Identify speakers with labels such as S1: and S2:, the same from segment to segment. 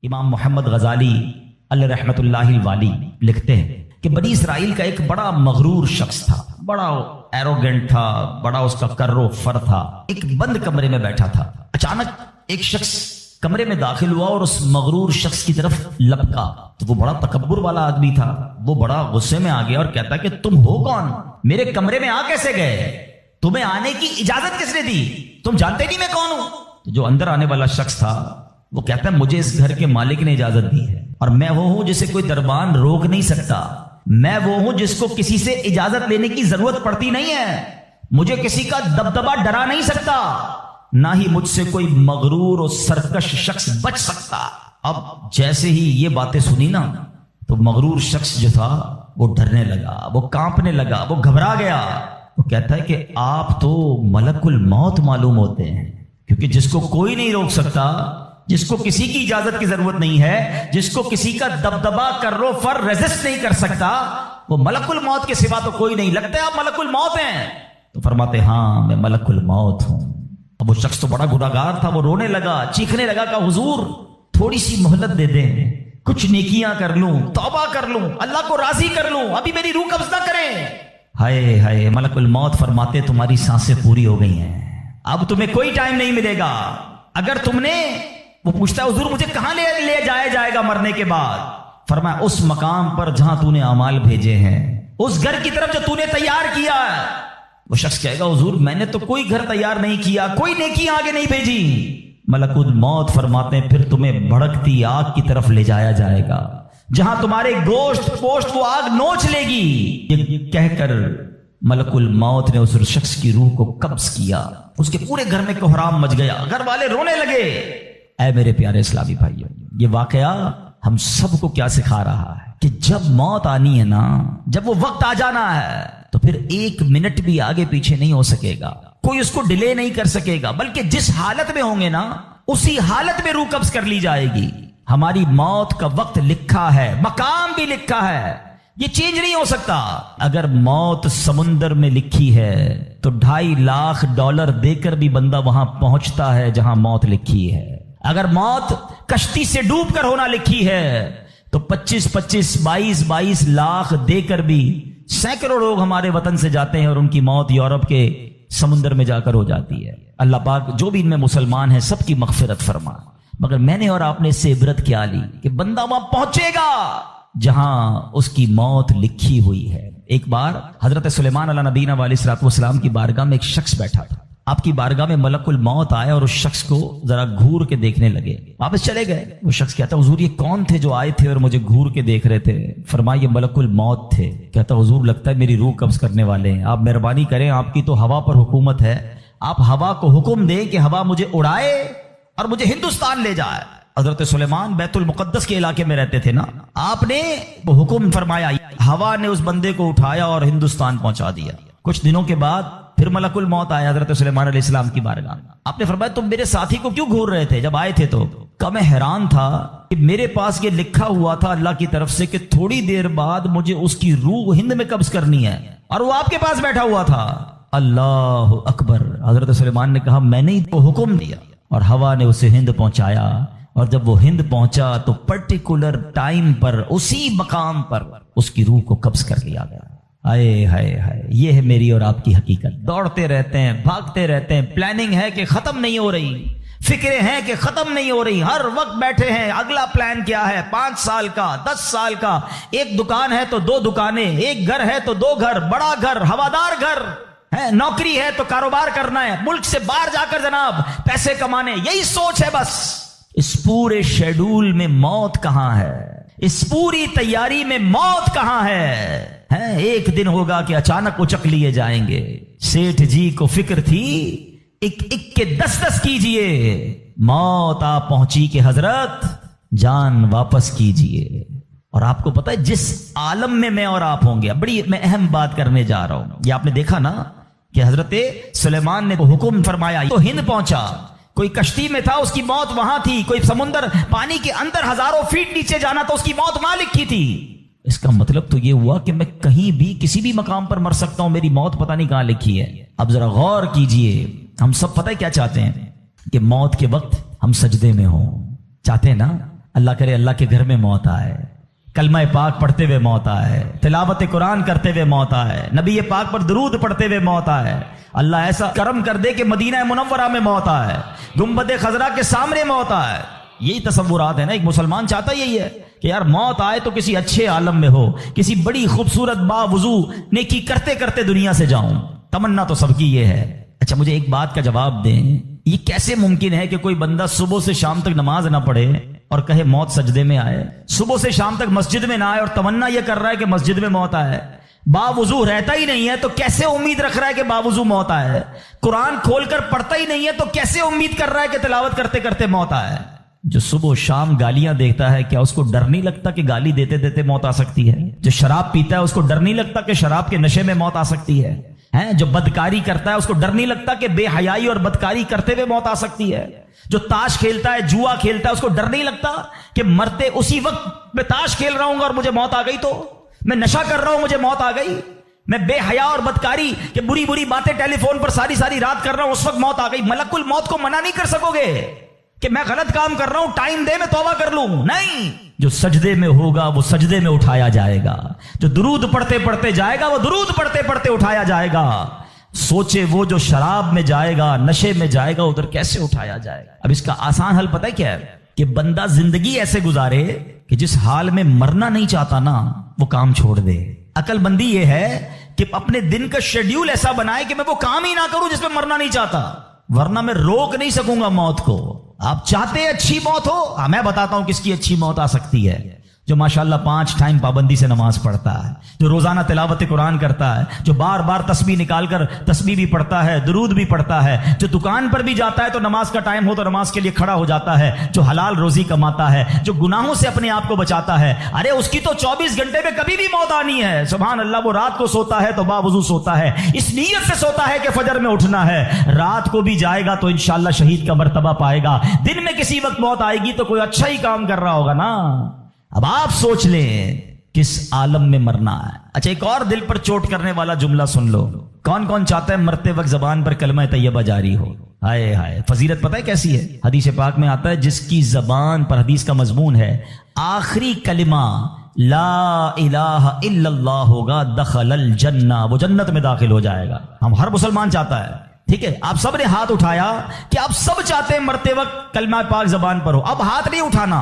S1: امام محمد غزالی علیہ رحمۃ اللہ الوالی لکھتے ہیں کہ بنی اسرائیل کا ایک بڑا مغرور شخص تھا، بڑا ایروگنٹ تھا، بڑا اس کا کر و فر تھا۔ ایک بند کمرے میں بیٹھا تھا، اچانک ایک شخص کمرے میں داخل ہوا اور اس مغرور شخص کی طرف لپکا تو وہ بڑا تکبر والا آدمی تھا، وہ بڑا غصے میں آ گیا اور کہتا کہ تم ہو کون؟ میرے کمرے میں آ کیسے گئے؟ تمہیں آنے کی اجازت کس نے دی؟ تم جانتے نہیں میں کون ہوں؟ تو جو اندر آنے والا شخص تھا وہ کہتا ہے مجھے اس گھر کے مالک نے اجازت دی ہے، اور میں وہ ہوں جسے کوئی دربان روک نہیں سکتا، میں وہ ہوں جس کو کسی سے اجازت لینے کی ضرورت پڑتی نہیں ہے، مجھے کسی کا دبدبا ڈرا نہیں سکتا، نہ ہی مجھ سے کوئی مغرور اور سرکش شخص بچ سکتا۔ اب جیسے ہی یہ باتیں سنی نا تو مغرور شخص جو تھا وہ ڈرنے لگا، وہ کانپنے لگا، وہ گھبرا گیا۔ وہ کہتا ہے کہ آپ تو ملک الموت معلوم ہوتے ہیں، کیونکہ جس کو کوئی نہیں روک سکتا، جس کو کسی کی اجازت کی ضرورت نہیں ہے، جس کو کسی کا دبدبا کر و فر ریزسٹ نہیں کر سکتا، وہ ملک الموت کے سوا تو کوئی نہیں۔ لگتا ہے آپ ملک الموت ہیں؟ تو فرماتے ہاں میں ملک الموت ہوں۔ اب وہ شخص تو بڑا گناہگار تھا، وہ رونے لگا، چیخنے لگا کہ حضور تھوڑی سی مہلت دے دیں، کچھ نیکیاں کر لوں، توبہ کر لوں، اللہ کو راضی کر لوں، ابھی میری روح قبض نہ کریں۔ ہائے ہائے، ملک الموت فرماتے تمہاری سانسیں پوری ہو گئی ہیں، اب تمہیں کوئی ٹائم نہیں ملے گا۔ اگر تم نے، وہ پوچھتا ہے حضور مجھے کہاں لے جایا جائے گا مرنے کے بعد؟ فرمایا اس مقام پر جہاں تو نے اعمال بھیجے ہیں، اس گھر کی طرف جو تو نے تیار کیا ہے۔ وہ شخص کہے گا حضور میں نے تو کوئی گھر تیار نہیں کیا، کوئی نیکی آگے نہیں بھیجی۔ ملک الموت فرماتے ہیں پھر تمہیں بھڑکتی آگ کی طرف لے جایا جائے گا، جہاں تمہارے گوشت پوشت وہ آگ نوچ لے گی۔ یہ کہہ کر ملک الموت نے اس شخص کی روح کو قبض کیا، اس کے پورے گھر میں کوہرام مچ گیا، گھر والے رونے لگے۔ اے میرے پیارے اسلامی بھائیو، یہ واقعہ ہم سب کو کیا سکھا رہا ہے کہ جب موت آنی ہے نا، جب وہ وقت آ جانا ہے تو پھر ایک منٹ بھی آگے پیچھے نہیں ہو سکے گا، کوئی اس کو ڈیلے نہیں کر سکے گا، بلکہ جس حالت میں ہوں گے نا اسی حالت میں روح قبض کر لی جائے گی۔ ہماری موت کا وقت لکھا ہے، مقام بھی لکھا ہے، یہ چینج نہیں ہو سکتا۔ اگر موت سمندر میں لکھی ہے تو $2.5 لاکھ دے کر بھی بندہ وہاں پہنچتا ہے جہاں موت لکھی ہے۔ اگر موت کشتی سے ڈوب کر ہونا لکھی ہے تو 22 لاکھ دے کر بھی سینکڑوں لوگ ہمارے وطن سے جاتے ہیں اور ان کی موت یورپ کے سمندر میں جا کر ہو جاتی ہے۔ اللہ پاک جو بھی ان میں مسلمان ہیں سب کی مغفرت فرما، مگر میں نے اور آپ نے اس سے عبرت کیا لی کہ بندہ وہاں پہنچے گا جہاں اس کی موت لکھی ہوئی ہے۔ ایک بار حضرت سلیمان علیہ نبینا علیہ الصلوۃ والسلام کی بارگاہ میں ایک شخص بیٹھا تھا، آپ کی بارگاہ میں ملک الموت آئے اور اس شخص کو ذرا گھور کے دیکھنے لگے، واپس چلے گئے۔ وہ شخص کہتا حضور یہ کون تھے جو آئے تھے اور مجھے گھور کے دیکھ رہے تھے؟ فرمایا یہ ملک الموت تھے۔ کہتا حضور لگتا ہے میری روح قبض کرنے والے ہیں، آپ مہربانی کریں، آپ کی تو ہوا پر حکومت ہے، آپ ہوا کو حکم دیں کہ ہوا مجھے اڑائے اور مجھے ہندوستان لے جائے۔ حضرت سلیمان بیت المقدس کے علاقے میں رہتے تھے نا، آپ نے وہ حکم فرمایا، ہوا نے اس بندے کو اٹھایا اور ہندوستان پہنچا دیا۔ کچھ دنوں کے بعد پھر ملک الموت آیا حضرت سلیمان علیہ السلام کی بارگاہ میں۔ آپ نے فرمایا تم میرے ساتھی کو کیوں گھور رہے تھے جب آئے تھے؟ تو کہ میں حیران تھا کہ میرے پاس یہ لکھا ہوا تھا اللہ کی طرف سے کہ تھوڑی دیر بعد مجھے اس کی روح ہند میں قبض کرنی ہے، اور وہ آپ کے پاس بیٹھا ہوا تھا۔ اللہ اکبر! حضرت سلیمان نے کہا میں نے ہی تو حکم دیا، اور ہوا نے اسے ہند پہنچایا، اور جب وہ ہند پہنچا تو پرٹیکولر ٹائم پر اسی مقام پر اس کی روح کو قبض کر لیا گیا۔ ہائے ہائے ہائے، یہ ہے میری اور آپ کی حقیقت۔ دوڑتے رہتے ہیں، بھاگتے رہتے ہیں، پلاننگ ہے کہ ختم نہیں ہو رہی، فکریں ہیں کہ ختم نہیں ہو رہی، ہر وقت بیٹھے ہیں اگلا پلان کیا ہے، 5 سال کا، 10 سال کا، ایک دکان ہے تو 2 دکانیں، ایک گھر ہے تو 2 گھر، بڑا گھر، ہوادار گھر ہے، نوکری ہے تو کاروبار کرنا ہے، ملک سے باہر جا کر جناب پیسے کمانے، یہی سوچ ہے بس۔ اس پورے شیڈول میں موت کہاں ہے؟ اس پوری تیاری میں موت کہاں ہے؟ ایک دن ہوگا کہ اچانک اچک لیے جائیں گے۔ سیٹھ جی کو فکر تھی ایک کے 10 کیجئے، موت آ پہنچی کہ حضرت جان واپس کیجئے۔ اور آپ کو پتا ہے جس عالم میں اور آپ ہوں گے، بڑی میں اہم بات کرنے جا رہا ہوں، یہ آپ نے دیکھا نا کہ حضرت سلیمان نے حکم فرمایا تو ہند پہنچا، کوئی کشتی میں تھا اس کی موت وہاں تھی، کوئی سمندر پانی کے اندر ہزاروں فیٹ نیچے جانا تو اس کی موت وہاں لکھی تھی۔ اس کا مطلب تو یہ ہوا کہ میں کہیں بھی کسی بھی مقام پر مر سکتا ہوں، میری موت پتہ نہیں کہاں لکھی ہے۔ اب ذرا غور کیجئے، ہم سب پتہ ہے کیا چاہتے ہیں کہ موت کے وقت ہم سجدے میں ہوں، چاہتے ہیں نا اللہ کرے اللہ کے گھر میں موت آئے، کلمہ پاک پڑھتے ہوئے موت آئے، تلاوت قرآن کرتے ہوئے موت آئے، نبی پاک پر درود پڑھتے ہوئے موت آئے، اللہ ایسا کرم کر دے کہ مدینہ منورہ میں موت آئے، گنبد خضرا کے سامنے موت آئے۔ یہی تصورات ہے نا، ایک مسلمان چاہتا یہی ہے کہ یار موت آئے تو کسی اچھے عالم میں ہو، کسی بڑی خوبصورت باوضو نیکی کرتے کرتے دنیا سے جاؤں۔ تمنا تو سب کی یہ ہے۔ اچھا مجھے ایک بات کا جواب دیں، یہ کیسے ممکن ہے کہ کوئی بندہ صبح سے شام تک نماز نہ پڑھے اور کہے موت سجدے میں آئے، صبح سے شام تک مسجد میں نہ آئے اور تمنا یہ کر رہا ہے کہ مسجد میں موت آئے، باوضو رہتا ہی نہیں ہے تو کیسے امید رکھ رہا ہے کہ باوضو موت آئے، قرآن کھول کر پڑھتا ہی نہیں ہے تو کیسے امید کر رہا ہے کہ تلاوت کرتے کرتے موت آئے؟ جو صبح و شام گالیاں دیکھتا ہے کیا اس کو ڈر نہیں لگتا کہ گالی دیتے دیتے موت آ سکتی ہے؟ جو شراب پیتا ہے اس کو ڈر نہیں لگتا کہ شراب کے نشے میں موت آ سکتی ہے؟ جو بدکاری کرتا ہے اس کو ڈر نہیں لگتا کہ بے حیائی اور بدکاری کرتے ہوئے موت آ سکتی ہے؟ جو تاش کھیلتا ہے، جوا کھیلتا ہے، اس کو ڈر نہیں لگتا کہ مرتے اسی وقت میں تاش کھیل رہا ہوں گا اور مجھے موت آ گئی، تو میں نشہ کر رہا ہوں مجھے موت آ گئی، میں بے حیا اور بدکاری کہ بری بری باتیں ٹیلی فون پر ساری ساری رات کر رہا ہوں، اس وقت موت آ گئی۔ ملک الموت کو منع نہیں کر سکو گے کہ میں غلط کام کر رہا ہوں، ٹائم دے میں توبہ کر لوں، نہیں۔ جو سجدے میں ہوگا وہ سجدے میں اٹھایا جائے گا، جو درود پڑھتے پڑھتے جائے گا وہ درود پڑھتے پڑھتے اٹھایا جائے گا۔ سوچے وہ جو شراب میں جائے گا، نشے میں جائے گا، ادھر کیسے اٹھایا جائے گا؟ اب اس کا آسان حل پتہ ہے کیا ہے؟ کہ بندہ زندگی ایسے گزارے کہ جس حال میں مرنا نہیں چاہتا نا وہ کام چھوڑ دے۔ عقل بندی یہ ہے کہ اپنے دن کا شیڈیول ایسا بنائے کہ میں وہ کام ہی نہ کروں جس میں مرنا نہیں چاہتا، ورنہ میں روک نہیں سکوں گا موت کو۔ آپ چاہتے ہیں اچھی موت ہو؟ میں بتاتا ہوں کس کی اچھی موت آ سکتی ہے۔ جو ماشاءاللہ 5 ٹائم پابندی سے نماز پڑھتا ہے، جو روزانہ تلاوت قرآن کرتا ہے، جو بار بار تسبیح نکال کر تسبیح بھی پڑھتا ہے، درود بھی پڑھتا ہے، جو دکان پر بھی جاتا ہے تو نماز کا ٹائم ہو تو نماز کے لیے کھڑا ہو جاتا ہے، جو حلال روزی کماتا ہے، جو گناہوں سے اپنے آپ کو بچاتا ہے، ارے اس کی تو 24 گھنٹے میں کبھی بھی موت آنی ہے۔ سبحان اللہ، وہ رات کو سوتا ہے تو باوضو سوتا ہے، اس نیت سے سوتا ہے کہ فجر میں اٹھنا ہے، رات کو بھی جائے گا تو انشاءاللہ شہید کا مرتبہ پائے گا، دن میں کسی وقت موت آئے گی تو کوئی اچھا ہی کام کر رہا ہوگا نا۔ اب آپ سوچ لیں کس عالم میں مرنا ہے۔ اچھا ایک اور دل پر چوٹ کرنے والا جملہ سن لو، کون کون چاہتا ہے مرتے وقت زبان پر کلمہ طیبہ جاری ہو؟ ہائے ہائے، فضیلت پتہ ہے کیسی ہے؟ حدیث پاک میں آتا ہے جس کی زبان پر، حدیث کا مضمون ہے، آخری کلمہ لا الہ الا اللہ ہوگا، دخل الجنہ، وہ جنت میں داخل ہو جائے گا۔ ہم ہر مسلمان چاہتا ہے، ٹھیک ہے؟ آپ سب نے ہاتھ اٹھایا کہ آپ سب چاہتے ہیں مرتے وقت کلمہ پاک زبان پر ہو۔ اب ہاتھ نہیں اٹھانا،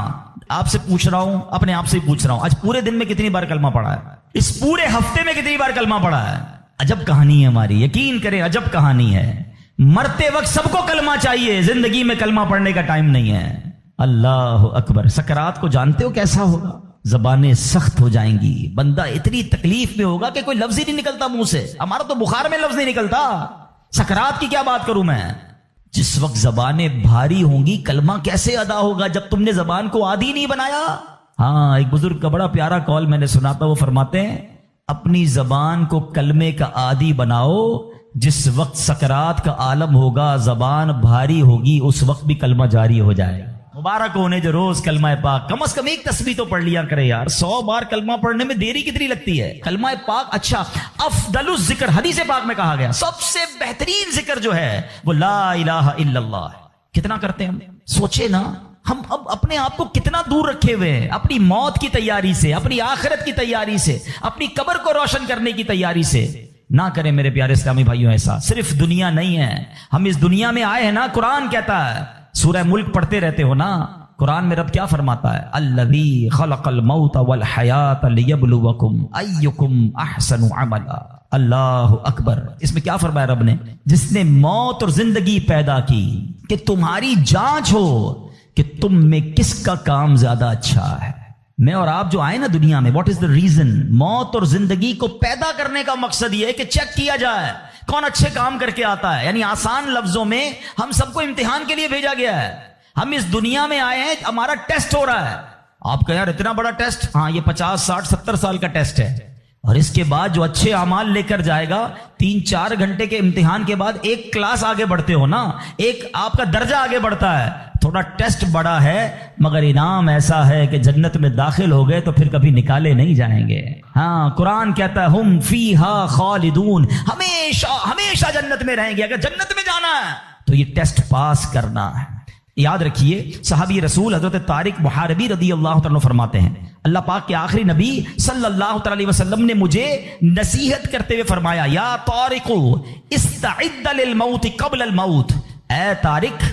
S1: آپ سے پوچھ رہا ہوں، اپنے آپ سے پوچھ رہا ہوں، آج پورے دن میں کتنی بار کلمہ پڑھا ہے؟ اس پورے ہفتے میں کتنی بار کلمہ پڑھا ہے؟ عجب کہانی ہے ہماری، یقین کریں عجب کہانی ہے۔ مرتے وقت سب کو کلمہ چاہیے، زندگی میں کلمہ پڑھنے کا ٹائم نہیں ہے۔ اللہ اکبر۔ سکرات کو جانتے ہو کیسا ہوگا؟ زبانیں سخت ہو جائیں گی، بندہ اتنی تکلیف میں ہوگا کہ کوئی لفظ ہی نہیں نکلتا منہ سے۔ ہمارا تو بخار میں لفظ نہیں نکلتا، سکرات کی کیا بات کروں میں؟ جس وقت زبانیں بھاری ہوں گی کلمہ کیسے ادا ہوگا جب تم نے زبان کو عادی نہیں بنایا؟ ہاں، ایک بزرگ کا بڑا پیارا قول میں نے سنا تھا، وہ فرماتے ہیں اپنی زبان کو کلمے کا عادی بناؤ، جس وقت سکرات کا عالم ہوگا زبان بھاری ہوگی اس وقت بھی کلمہ جاری ہو جائے گا۔ مبارک ہونے جو روز کلمہ پاک کم از کم ایک تسبیح تو پڑھ لیا کرے یار۔ 100 بار کلمہ پڑھنے میں دیری کتنی لگتی ہے؟ کلمہ پاک اچھا، افضل الذکر، حدیث پاک میں کہا گیا سب سے بہترین ذکر جو ہے وہ لا الہ الا اللہ ہے۔ کتنا کرتے ہیں ہم؟ سوچے نا، ہم اب اپنے آپ کو کتنا دور رکھے ہوئے ہیں اپنی موت کی تیاری سے، اپنی آخرت کی تیاری سے، اپنی قبر کو روشن کرنے کی تیاری سے۔ نہ کریں میرے پیارے اسلامی بھائیوں ایسا۔ صرف دنیا نہیں ہے، ہم اس دنیا میں آئے ہیں نا، قرآن کہتا ہے، سورہ ملک پڑھتے رہتے ہو نا، قرآن میں رب کیا فرماتا ہے؟ الذی خلق الموت والحیات لیبلوکم ایکم احسن عملا۔ اللہ اکبر۔ اس میں کیا فرمایا رب نے؟ جس نے موت اور زندگی پیدا کی کہ تمہاری جانچ ہو کہ تم میں کس کا کام زیادہ اچھا ہے۔ میں اور آپ جو آئے نا دنیا میں، واٹ از دا ریزن؟ موت اور زندگی کو پیدا کرنے کا مقصد یہ ہے کہ چیک کیا جائے کون اچھے کام کر کے آتا ہے۔ یعنی آسان لفظوں میں ہم سب کو امتحان کے لیے بھیجا گیا ہے۔ ہم اس دنیا میں آئے ہیں، ہمارا ٹیسٹ ہو رہا ہے۔ آپ کہیں یار اتنا بڑا ٹیسٹ؟ ہاں، یہ 50 60 70 سال کا ٹیسٹ ہے، اور اس کے بعد جو اچھے اعمال لے کر جائے گا، 3-4 گھنٹے کے امتحان کے بعد ایک کلاس آگے بڑھتے ہو نا، ایک آپ کا درجہ آگے بڑھتا ہے۔ تھوڑا ٹیسٹ بڑا ہے مگر انعام ایسا ہے کہ جنت میں داخل ہو گئے تو پھر کبھی نکالے نہیں جائیں گے۔ ہاں، قرآن کہتا ہے ہم فیہا خالدون، ہمیشہ ہمیشہ جنت میں رہیں گے۔ اگر جنت میں جانا ہے تو یہ ٹیسٹ پاس کرنا ہے۔ یاد رکھیے صحابی رسول حضرت طارق محاربی رضی اللہ تعالیٰ فرماتے ہیں اللہ پاک کے آخری نبی صلی اللہ تعالی وسلم نے مجھے نصیحت کرتے ہوئے فرمایا یا طارق استعد للموت قبل الموت، اے طارق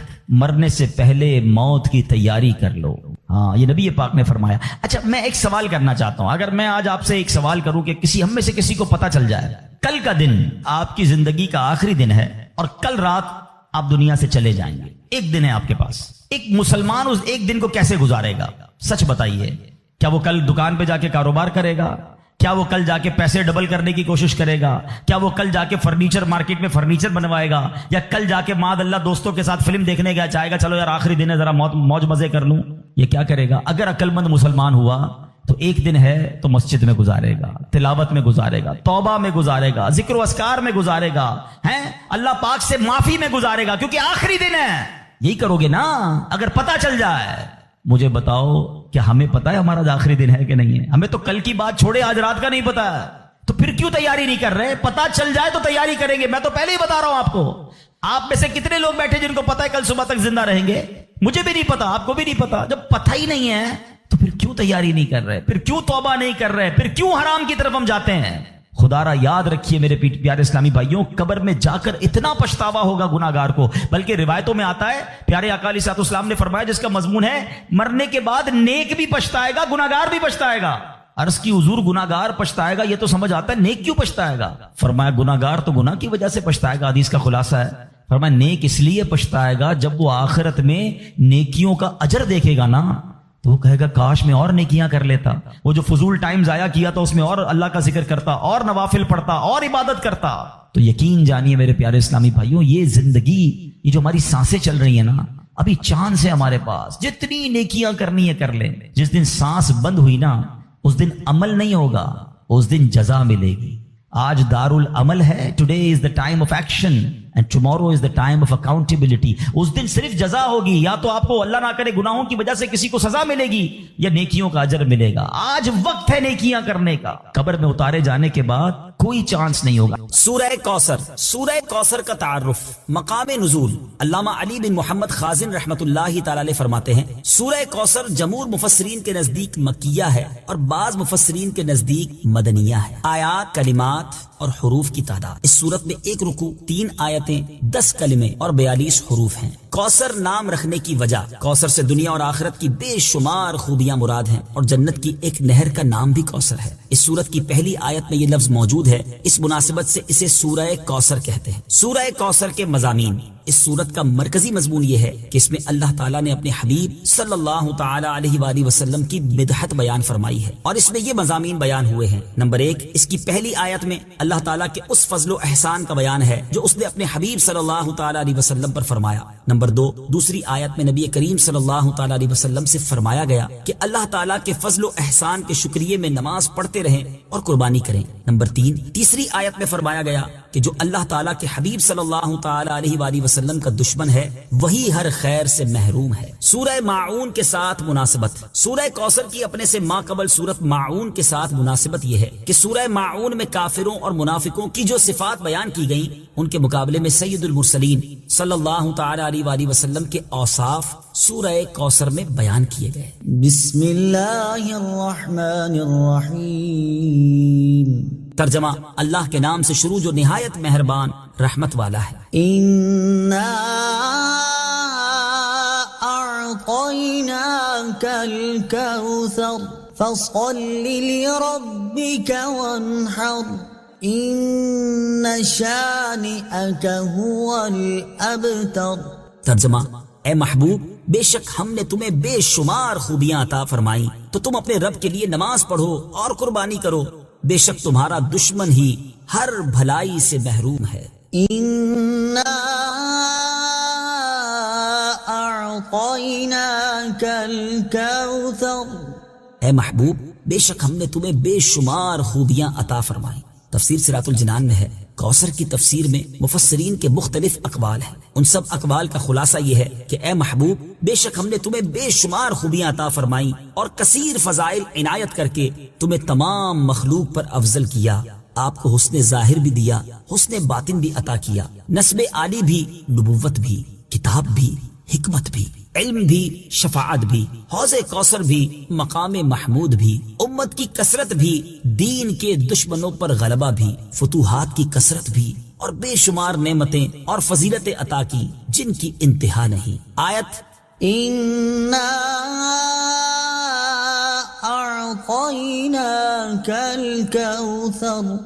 S1: مرنے سے پہلے موت کی تیاری کر لو. ہاں یہ نبی پاک نے فرمایا. اچھا میں ایک سوال کرنا چاہتا ہوں، اگر میں آج آپ سے ایک سوال کروں کہ ہم میں سے کسی کو پتا چل جائے کل کا دن آپ کی زندگی کا آخری دن ہے اور کل رات آپ دنیا سے چلے جائیں گے، ایک دن ہے آپ کے پاس، ایک مسلمان اس ایک دن کو کیسے گزارے گا؟ سچ بتائیے. کیا وہ کل دکان پہ جا کے کاروبار کرے گا؟ کیا وہ کل جا کے پیسے ڈبل کرنے کی کوشش کرے گا؟ کیا وہ کل جا کے فرنیچر مارکیٹ میں فرنیچر بنوائے گا؟ یا کل جا کے معاذ اللہ دوستوں کے ساتھ فلم دیکھنے گیا چاہے گا چلو یار آخری دن ہے ذرا موج مزے کر لوں؟ یہ کیا کرے گا؟ اگر عقل مند مسلمان ہوا تو ایک دن ہے تو مسجد میں گزارے گا، تلاوت میں گزارے گا، توبہ میں گزارے گا، ذکر و اذکار میں گزارے گا، ہیں اللہ پاک سے معافی میں گزارے گا، کیونکہ آخری دن ہے. یہی کرو گے نا اگر پتا چل جائے. مجھے بتاؤ کہ ہمیں پتا ہے ہمارا آخری دن ہے کہ نہیں ہے؟ ہمیں تو کل کی بات چھوڑے آج رات کا نہیں پتا ہے، تو پھر کیوں تیاری نہیں کر رہے؟ پتا چل جائے تو تیاری کریں گے. میں تو پہلے ہی بتا رہا ہوں آپ کو. آپ میں سے کتنے لوگ بیٹھے جن کو پتا ہے کل صبح تک زندہ رہیں گے؟ مجھے بھی نہیں پتا، آپ کو بھی نہیں پتا. جب پتہ ہی نہیں ہے تو پھر کیوں تیاری نہیں کر رہے؟ پھر کیوں توبہ نہیں کر رہے؟ پھر کیوں حرام کی طرف ہم جاتے ہیں؟ خدا را یاد رکھیے میرے پیارے اسلامی بھائیوں، قبر میں جا کر اتنا پچھتاوا ہوگا گناہگار کو. بلکہ روایتوں میں آتا ہے پیارے آقا علیہ الصلوۃ والسلام نے فرمایا جس کا مضمون ہے مرنے کے بعد نیک بھی پچھتائے گا گناہگار بھی پچھتائے گا. عرض کی حضور گناہگار پچھتائے گا یہ تو سمجھ آتا ہے، نیک کیوں پچھتائے گا؟ فرمایا گناہگار تو گناہ کی وجہ سے پچھتائے گا، حدیث کا خلاصہ ہے. فرمایا نیک اس لیے پچھتائے گا جب وہ آخرت میں نیکیوں کا اجر دیکھے گا نا تو وہ کہے گا کاش میں اور نیکیاں کر لیتا، وہ جو فضول ٹائم ضائع کیا تھا اس میں اور اللہ کا ذکر کرتا اور نوافل پڑھتا اور عبادت کرتا. تو یقین جانیے میرے پیارے اسلامی بھائیوں، یہ زندگی یہ جو ہماری سانسیں چل رہی ہیں نا ابھی چاند سے ہمارے پاس، جتنی نیکیاں کرنی ہے کر لیں. جس دن سانس بند ہوئی نا اس دن عمل نہیں ہوگا، اس دن جزا ملے گی. آج دار العمل ہے، today is the time of action and tomorrow is the time of accountability. اس دن صرف جزا ہوگی، یا تو آپ کو اللہ نہ کرے گناہوں کی وجہ سے کسی کو سزا ملے گی یا نیکیوں کا اجر ملے گا. آج وقت ہے نیکیاں کرنے کا. قبر میں اتارے جانے کے بعد کوئی چانس نہیں ہوگا.
S2: سورہ کوثر. سورہ کوثر کا تعارف، مقام نزول. علامہ علی بن محمد خازن رحمت اللہ تعالی علیہ فرماتے ہیں سورہ کوثر جمہور مفسرین کے نزدیک مکیہ ہے اور بعض مفسرین کے نزدیک مدنیہ ہے. آیات، کلمات اور حروف کی تعداد، اس سورت میں 1 رکوع، 3 آیتیں، 10 کلمے اور 42 حروف ہیں. کوثر نام رکھنے کی وجہ، کوثر سے دنیا اور آخرت کی بے شمار خوبیاں مراد ہیں اور جنت کی ایک نہر کا نام بھی کوثر ہے. اس سورت کی پہلی آیت میں یہ لفظ موجود ہے، اس مناسبت سے اسے سورہ کوثر کہتے ہیں. سورہ کوثر کے مضامین. اس سورت کا مرکزی مضمون یہ ہے کہ اس میں اللہ تعالیٰ نے اپنے حبیب صلی اللہ تعالی علیہ وآلہ وسلم کی مدحت بیان فرمائی ہے اور اس میں یہ مضامین بیان ہوئے ہیں. نمبر 1، اس کی پہلی آیت میں اللہ تعالیٰ کے اس فضل و احسان کا بیان ہے جو اس نے اپنے حبیب صلی اللہ تعالی علیہ وسلم پر فرمایا. نمبر 2، دوسری آیت میں نبی کریم صلی اللہ تعالی علیہ وسلم سے فرمایا گیا کہ اللہ تعالیٰ کے فضل و احسان کے شکریے میں نماز پڑھتے رہیں اور قربانی کریں. نمبر 3، تیسری آیت میں فرمایا گیا کہ جو اللہ تعالیٰ کے حبیب صلی اللہ تعالی علیہ وآلہ وسلم کا دشمن ہے وہی ہر خیر سے محروم ہے. سورہ ماعون کے ساتھ مناسبت. سورہ کوثر کی اپنے سے ماقبل سورت ماعون کے ساتھ مناسبت یہ ہے کہ سورہ ماعون میں کافروں اور منافقوں کی جو صفات بیان کی گئیں ان کے مقابلے میں سید المرسلین صلی اللہ تعالی علیہ وآلہ وسلم کے اوصاف سورہ کوثر میں بیان کیے گئے.
S3: بسم اللہ الرحمن الرحیم.
S2: ترجمہ، اللہ کے نام سے شروع جو نہایت مہربان رحمت والا ہے.
S3: اِنَّا أَعْطَيْنَاكَ الْكَوْثَرَ فَصَلِّ لِرَبِّكَ وَانْحَرْ إِنَّ شَانِئَكَ هُوَ الْأَبْتَرُ.
S2: ترجمہ، اے محبوب بے شک ہم نے تمہیں بے شمار خوبیاں عطا فرمائیں تو تم اپنے رب کے لیے نماز پڑھو اور قربانی کرو، بے شک تمہارا دشمن ہی ہر بھلائی سے محروم ہے.
S3: إِنَّا أَعْطَيْنَاكَ الْكَوْثَرَ.
S2: اے محبوب بے شک ہم نے تمہیں بے شمار خوبیاں عطا فرمائیں. تفسیر صراط الجنان میں ہے کوثر کی تفسیر میں مفسرین کے مختلف اقوال ہیں. ان سب اقوال کا خلاصہ یہ ہے کہ اے محبوب بے شک ہم نے تمہیں بے شمار خوبیاں عطا فرمائیں اور کثیر فضائل عنایت کر کے تمہیں تمام مخلوق پر افضل کیا. آپ کو حسن ظاہر بھی دیا، حسن باطن بھی عطا کیا، نسب عالی بھی، نبوت بھی، کتاب بھی، حکمت بھی، علم بھی، شفاعت بھی، حوض کوثر بھی، مقام محمود بھی، امت کی کثرت بھی، دین کے دشمنوں پر غلبہ بھی، فتوحات کی کثرت بھی، اور بے شمار نعمتیں اور فضیلتیں عطا کی جن کی انتہا نہیں۔ آیت
S3: إنا أعطيناك الكوثر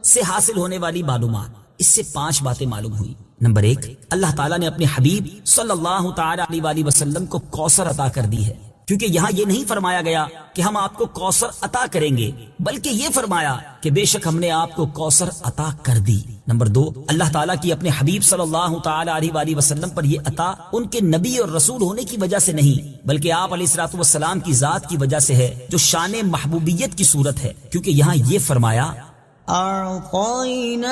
S2: سے حاصل ہونے والی معلومات، اس سے 5 باتیں معلوم ہوئی۔ نمبر 1، اللہ تعالیٰ نے اپنے حبیب صلی اللہ تعالی علیہ وآلہ وسلم کو کوثر عطا کر دی ہے، کیونکہ یہاں یہ نہیں فرمایا گیا کہ ہم آپ کو کوثر عطا کریں گے، بلکہ یہ فرمایا کہ بے شک ہم نے آپ کو کوثر عطا کر دی۔ نمبر 2، اللہ تعالیٰ کی اپنے حبیب صلی اللہ تعالی علیہ وآلہ وسلم پر یہ عطا ان کے نبی اور رسول ہونے کی وجہ سے نہیں، بلکہ آپ علیہ الصلوۃ والسلام کی ذات کی وجہ سے ہے، جو شان محبوبیت کی صورت ہے، کیونکہ یہاں یہ فرمایا
S3: أعطيناك،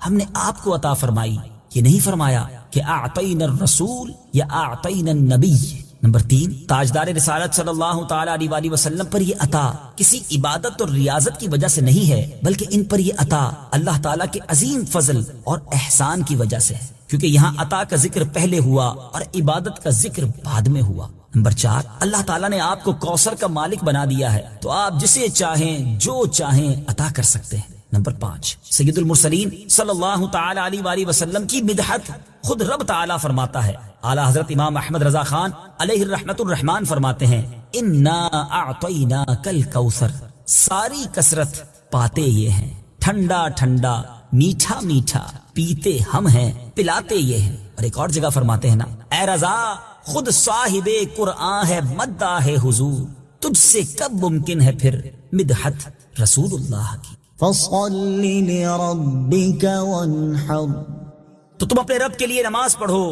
S2: ہم نے آپ کو عطا فرمائی، یہ نہیں فرمایا کہ اعطینا الرسول یا اعطینا النبی۔ نمبر 3، تاجدار رسالت صلی اللہ تعالی علیہ وآلہ وسلم پر یہ عطا کسی عبادت اور ریاضت کی وجہ سے نہیں ہے، بلکہ ان پر یہ عطا اللہ تعالیٰ کے عظیم فضل اور احسان کی وجہ سے ہے، کیونکہ یہاں عطا کا ذکر پہلے ہوا اور عبادت کا ذکر بعد میں ہوا۔ نمبر 4، اللہ تعالیٰ نے آپ کو کوثر کا مالک بنا دیا ہے، تو آپ جسے چاہیں جو چاہیں عطا کر سکتے ہیں۔ نمبر 5، سید المرسلین صلی اللہ تعالی علیہ وآلہ وسلم کی مدحت خود رب تعالیٰ فرماتا ہے۔ اعلیٰ حضرت امام احمد رضا خان علیہ الرحمت الرحمان فرماتے ہیں، انا اعطیناک الکوثر، ساری کثرت پاتے یہ ہیں، ٹھنڈا ٹھنڈا میٹھا میٹھا پیتے ہم ہیں، پلاتے یہ ہیں۔ اور ایک اور جگہ فرماتے ہیں نا، اے رضا خود صاحب قرآن ہے، مداح ہے حضور، تجھ سے کب ممکن ہے پھر مدحت رسول اللہ کی۔
S3: فصل لربك وانحر،
S2: تو تم اپنے رب کے لیے نماز پڑھو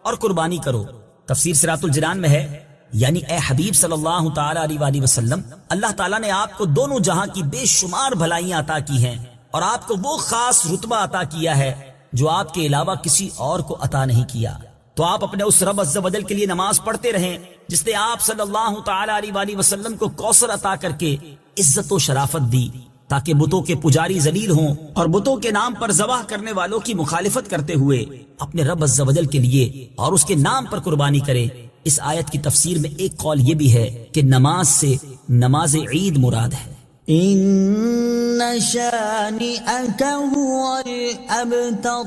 S2: اور قربانی کرو۔ تفسیر صراط الجنان میں ہے، یعنی اے حبیب صلی اللہ تعالی علیہ وآلہ وسلم، اللہ تعالیٰ نے آپ کو دونوں جہاں کی بے شمار بھلائیاں عطا کی ہیں، اور آپ کو وہ خاص رتبہ عطا کیا ہے جو آپ کے علاوہ کسی اور کو عطا نہیں کیا۔ تو آپ اپنے اس رب عز و جل کے لیے نماز پڑھتے رہیں جس نے آپ صلی اللہ تعالی علیہ وآلہ وسلم کو کوثر عطا کر کے عزت و شرافت دی، تاکہ بتوں کے پجاری ذلیل ہوں اور بتوں کے نام پر ذبح کرنے والوں کی مخالفت کرتے ہوئے اپنے رب عز و جل کے لیے اور اس کے نام پر قربانی کریں۔ اس آیت کی تفسیر میں ایک قول یہ بھی ہے کہ نماز سے نماز عید مراد ہے۔
S3: إن شانئك هو الأبتر،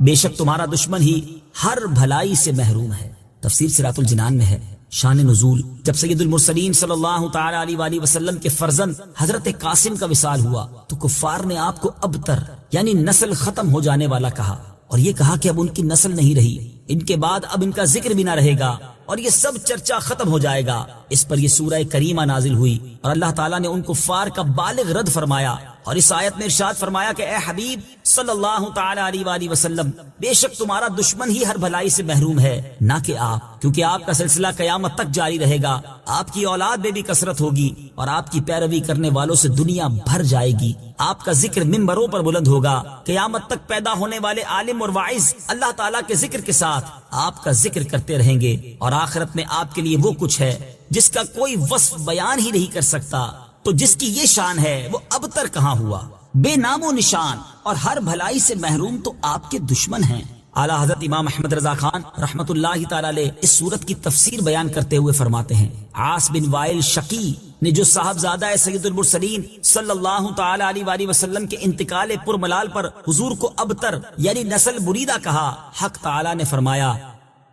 S2: بے شک تمہارا دشمن ہی ہر بھلائی سے محروم ہے۔ تفسیر صراط الجنان میں ہے۔ شان نزول، جب سید المرسلین صلی اللہ تعالی علیہ وآلہ وسلم کے فرزند حضرت قاسم کا وصال ہوا تو کفار نے آپ کو ابتر یعنی نسل ختم ہو جانے والا کہا، اور یہ کہا کہ اب ان کی نسل نہیں رہی، ان کے بعد اب ان کا ذکر بھی نہ رہے گا اور یہ سب چرچا ختم ہو جائے گا۔ اس پر یہ سورہ کریمہ نازل ہوئی اور اللہ تعالیٰ نے ان کفار کا بالغ رد فرمایا، اور اس آیت میں ارشاد فرمایا کہ اے حبیب صلی اللہ تعالی علیہ وآلہ وسلم، بے شک تمہارا دشمن ہی ہر بھلائی سے محروم ہے، نہ کہ آپ، کیونکہ آپ کا سلسلہ قیامت تک جاری رہے گا، آپ کی اولاد میں بھی کثرت ہوگی اور آپ کی پیروی کرنے والوں سے دنیا بھر جائے گی، آپ کا ذکر ممبروں پر بلند ہوگا، قیامت تک پیدا ہونے والے عالم اور واعظ اللہ تعالیٰ کے ذکر کے ساتھ آپ کا ذکر کرتے رہیں گے، اور آخرت میں آپ کے لیے وہ کچھ ہے جس کا کوئی وصف بیان ہی نہیں کر سکتا۔ تو جس کی یہ شان ہے وہ ابتر کہاں ہوا، بے نام و نشان اور ہر بھلائی سے محروم تو آپ کے دشمن ہیں۔ اعلیٰ حضرت امام احمد رضا خان رحمت اللہ تعالی علیہ اس صورت کی تفسیر بیان کرتے ہوئے فرماتے ہیں، عاص بن وائل شقی نے جو صاحبزادہ سید المرسلین صلی اللہ تعالی علیہ وآلہ وسلم کے انتقال پرملال پر حضور کو ابتر یعنی نسل بریدہ کہا، حق تعالی نے فرمایا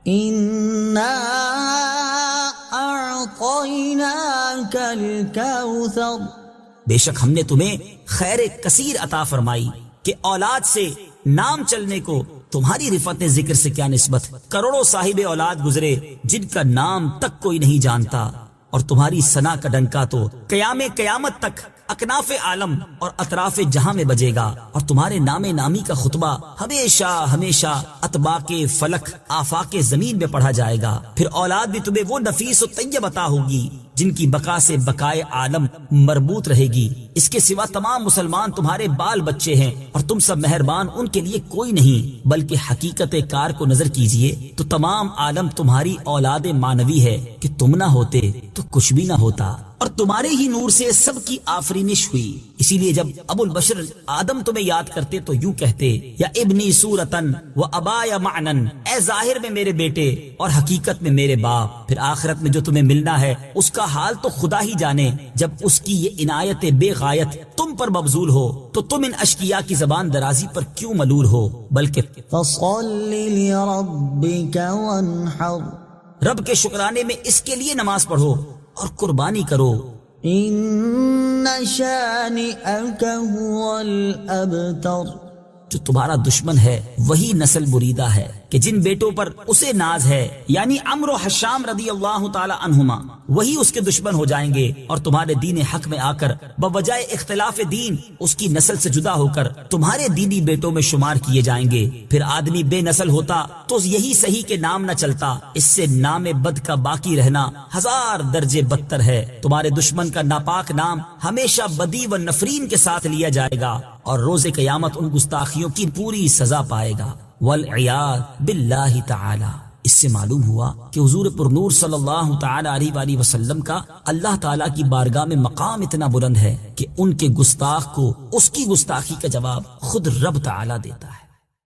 S3: إنا أعطيناك الكوثر،
S2: بے شک ہم نے تمہیں خیر کثیر عطا فرمائی کہ اولاد سے نام چلنے کو تمہاری رفعت ذکر سے کیا نسبت، کروڑوں صاحب اولاد گزرے جن کا نام تک کوئی نہیں جانتا، اور تمہاری ثنا کا ڈنکا تو قیامت تک اکناف عالم اور اطراف جہاں میں بجے گا، اور تمہارے نام نامی کا خطبہ ہمیشہ ہمیشہ اطباق فلک آفاق زمین میں پڑھا جائے گا۔ پھر اولاد بھی تمہیں وہ نفیس و طیب عطا ہوگی جن کی بقا سے بقائے عالم مربوط رہے گی۔ اس کے سوا تمام مسلمان تمہارے بال بچے ہیں، اور تم سب مہربان ان کے لیے کوئی نہیں، بلکہ حقیقت کار کو نظر کیجئے تو تمام عالم تمہاری اولاد مانوی ہے، کہ تم نہ ہوتے تو کچھ بھی نہ ہوتا، اور تمہارے ہی نور سے سب کی آفرینش ہوئی، اسی لیے جب ابو البشر آدم تمہیں یاد کرتے تو یوں کہتے یا ابنی صورتن و ابایا معنن، اے ظاہر میں میرے بیٹے اور حقیقت میں میرے باپ، پھر آخرت میں جو تمہیں ملنا ہے اس کا حال تو خدا ہی جانے۔ جب اس کی یہ عنایت بے غایت تم پر مبذول ہو تو تم ان اشقیاء کی زبان درازی پر کیوں ملول ہو، بلکہ
S3: فصل لربك وانحر
S2: رب کے شکرانے میں اس کے لیے نماز پڑھو اور قربانی کرو۔
S3: ان شانئك هو الابتر
S2: جو تمہارا دشمن ہے وہی نسل بریدہ ہے کہ جن بیٹوں پر اسے ناز ہے، یعنی عمرو و حشام رضی اللہ تعالی عنہما، وہی اس کے دشمن ہو جائیں گے اور تمہارے دین حق میں آ کر بوجہ اختلاف دین اس کی نسل سے جدا ہو کر تمہارے دینی بیٹوں میں شمار کیے جائیں گے۔ پھر آدمی بے نسل ہوتا تو یہی صحیح کے نام نہ چلتا، اس سے نام بد کا باقی رہنا 1000 درجے بدتر ہے۔ تمہارے دشمن کا ناپاک نام ہمیشہ بدی و نفرین کے ساتھ لیا جائے گا اور روز قیامت ان گستاخیوں کی پوری سزا پائے گا۔ والعیاذ باللہ تعالی۔ اس سے معلوم ہوا کہ حضور پر نور صلی اللہ تعالی علیہ وآلہ وسلم کا اللہ تعالی کی بارگاہ میں مقام اتنا بلند ہے کہ ان کے گستاخ کو اس کی گستاخی کا جواب خود رب تعالی دیتا ہے۔